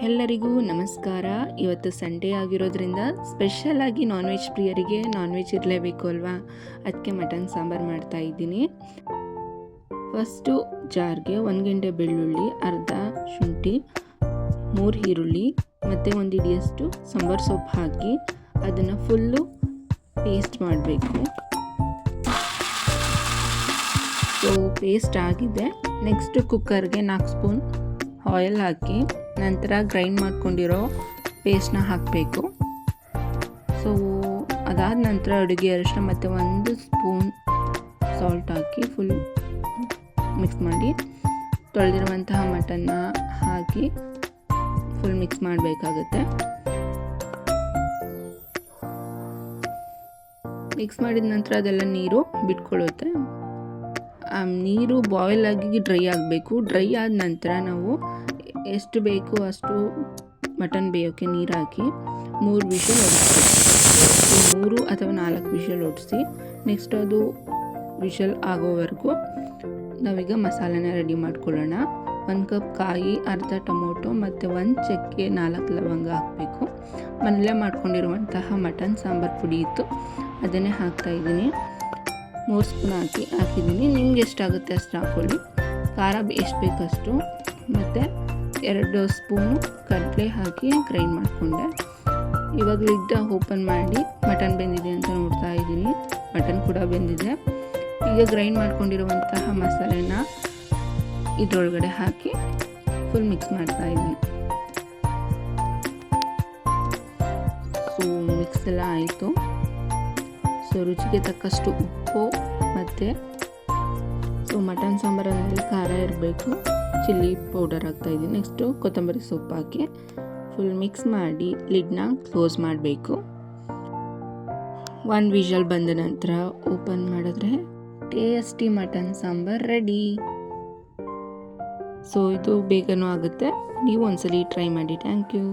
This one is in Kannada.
ಎಲ್ಲರಿಗೂ ನಮಸ್ಕಾರ. ಇವತ್ತು ಸಂಡೇ ಆಗಿರೋದ್ರಿಂದ ಸ್ಪೆಷಲ್ ಆಗಿ ನಾನ್ ವೆಜ್ ಪ್ರಿಯರಿಗೆ ನಾನ್ ವೆಜ್ ಇರಲೇಬೇಕು ಅಲ್ವಾ, ಅದಕ್ಕೆ ಮಟನ್ ಸಾಂಬಾರು ಮಾಡ್ತಾ ಇದ್ದೀನಿ. ಫಸ್ಟು ಜಾರ್ಗೆ 1 ಗೆಂಡೆ ಬೆಳ್ಳುಳ್ಳಿ, ಅರ್ಧ ಶುಂಠಿ, 3 ಈರುಳ್ಳಿ ಮತ್ತು 1 ಹಿಡಿಯಷ್ಟು ಸಾಂಬಾರು ಸೊಪ್ಪು ಹಾಕಿ ಅದನ್ನು ಫುಲ್ಲು ಪೇಸ್ಟ್ ಮಾಡಬೇಕು. ಸೊ ಪೇಸ್ಟ್ ಆಗಿದೆ. ನೆಕ್ಸ್ಟ್ ಕುಕ್ಕರ್ಗೆ 4 ಸ್ಪೂನ್ ಆಯಿಲ್ ಹಾಕಿ ನಂತರ ಗ್ರೈಂಡ್ ಮಾಡ್ಕೊಂಡಿರೋ ಪೇಸ್ಟ್ನ ಹಾಕಬೇಕು. ಸೊ ಅದಾದ ನಂತರ ಅಡುಗೆ ಅರಿಶಿನ ಮತ್ತು 1 ಸ್ಪೂನ್ ಸಾಲ್ಟ್ ಹಾಕಿ ಫುಲ್ ಮಿಕ್ಸ್ ಮಾಡಿ ತೊಳೆದಿರುವಂತಹ ಮಟನ್ನ ಹಾಕಿ ಫುಲ್ ಮಿಕ್ಸ್ ಮಾಡಬೇಕಾಗುತ್ತೆ. ಮಿಕ್ಸ್ ಮಾಡಿದ ನಂತರ ಅದೆಲ್ಲ ನೀರು ಬಿಟ್ಕೊಳ್ಳುತ್ತೆ. ನೀರು ಬಾಯ್ಲ್ ಆಗಿ ಡ್ರೈ ಆಗಬೇಕು. ಡ್ರೈ ಆದ ನಂತರ ನಾವು ಎಷ್ಟು ಬೇಕು ಅಷ್ಟು ಮಟನ್ ಬೇಯೋಕ್ಕೆ ನೀರು ಹಾಕಿ 3 ವಿಷಲ್ ಹೊಡಿಸ್ಬೇಕು. 3 ಅಥವಾ 4 ವಿಷಲ್ ಹೊಡಿಸಿ ನೆಕ್ಸ್ಟ್ ಅದು ವಿಷಲ್ ಆಗೋವರೆಗೂ ನಾವೀಗ ಮಸಾಲೆನ ರೆಡಿ ಮಾಡ್ಕೊಳ್ಳೋಣ. 1 ಕಪ್ ಕಾಯಿ, ಅರ್ಧ ಟೊಮೊಟೊ ಮತ್ತು 1 ಚಕ್ಕೆ, 4 ಲವಂಗ ಹಾಕಬೇಕು. ಮನೆಯಲ್ಲೇ ಮಾಡ್ಕೊಂಡಿರುವಂತಹ ಮಟನ್ ಸಾಂಬಾರು ಪುಡಿ ಇತ್ತು, ಅದನ್ನೇ ಹಾಕ್ತಾಯಿದ್ದೀನಿ. 3 ಸ್ಪೂನ್ ಹಾಕಿದ್ದೀನಿ. ನಿಮ್ಗೆ ಎಷ್ಟಾಗುತ್ತೆ ಅಷ್ಟು ಹಾಕ್ಕೊಳ್ಳಿ. ಖಾರ ಎಷ್ಟು ಬೇಕಷ್ಟು ಮತ್ತು 2 ಸ್ಪೂನು ಕಡಲೆ ಹಾಕಿ ಗ್ರೈಂಡ್ ಮಾಡಿಕೊಂಡೆ. ಇವಾಗ ಲಿಡ್ ಓಪನ್ ಮಾಡಿ ಮಟನ್ ಬೆಂದಿದೆ ಅಂತ ನೋಡ್ತಾ ಇದ್ದೀನಿ. ಮಟನ್ ಕೂಡ ಬೆಂದಿದೆ. ಈಗ ಗ್ರೈಂಡ್ ಮಾಡ್ಕೊಂಡಿರುವಂತಹ ಮಸಾಲೆನ ಇದರೊಳಗಡೆ ಹಾಕಿ ಫುಲ್ ಮಿಕ್ಸ್ ಮಾಡ್ತಾ ಇದ್ದೀನಿ. ಸೊ ಮಿಕ್ಸ್ ಎಲ್ಲ ಆಯಿತು. ಸೊ ರುಚಿಗೆ ತಕ್ಕಷ್ಟು ಉಪ್ಪು ಮತ್ತು ಮಟನ್ ಸಾಂಬಾರಲ್ಲಿ ಖಾರ ಇರಬೇಕು, ಚಿಲ್ಲಿ ಪೌಡರ್ ಹಾಕ್ತಾಯಿದ್ದೀನಿ. ನೆಕ್ಸ್ಟು ಕೊತ್ತಂಬರಿ ಸೊಪ್ಪು ಹಾಕಿ ಫುಲ್ ಮಿಕ್ಸ್ ಮಾಡಿ ಲಿಡ್ನ ಕ್ಲೋಸ್ ಮಾಡಬೇಕು. 1 ವಿಷಲ್ ಬಂದ ನಂತರ ಓಪನ್ ಮಾಡಿದ್ರೆ tasty mutton sambar ready. So ಇದು ಬೇಗನೂ ಆಗುತ್ತೆ. ನೀವು ಒಂದ್ಸಲಿ ಟ್ರೈ ಮಾಡಿ. Thank you.